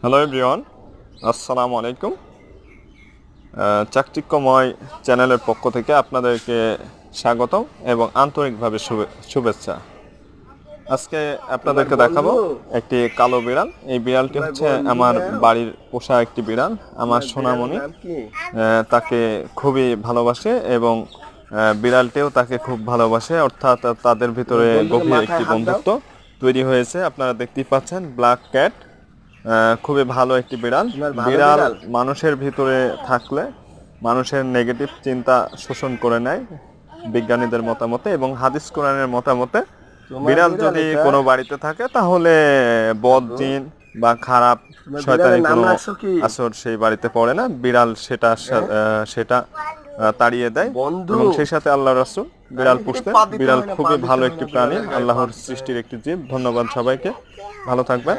Hello everyone, আসসালামু আলাইকুম। চাকচিক্যময় চ্যানেলের পক্ষ থেকে আপনাদেরকে স্বাগতম এবং আন্তরিকভাবে শুভেচ্ছা। আজকে আপনাদেরকে দেখাবো একটি কালো বিড়াল। এই বিড়ালটি হচ্ছে আমার বাড়ির পোষা একটি বিড়াল। আমার সোনামণি তাকে খুবই ভালোবাসে এবং বিড়ালটিও তাকে খুব ভালোবাসে, অর্থাৎ তাদের ভিতরে গভীর একটি বন্ধুত্ব তৈরি হয়েছে। আপনারা দেখতেই পাচ্ছেন, ব্ল্যাক ক্যাট খুবই ভালো একটি বিড়াল। বিড়াল মানুষের ভিতরে থাকলে মানুষের নেগেটিভ চিন্তা শোষণ করে নেয় বিজ্ঞানীদের মতামতে, এবং হাদিস কোরআনের মতামতে বিড়াল যদি কোনো বাড়িতে থাকে তাহলে বদ জিন বা খারাপ শয়তানি কোনো আসর সেই বাড়িতে পড়ে না। বিড়াল সেটা তাড়িয়ে দেয় এবং সেই সাথে আল্লাহ রাসূল বিড়াল পুষতেন। বিড়াল খুবই ভালো একটি প্রাণী, আল্লাহর সৃষ্টির একটি জীব। ধন্যবাদ সবাইকে, ভালো থাকবেন।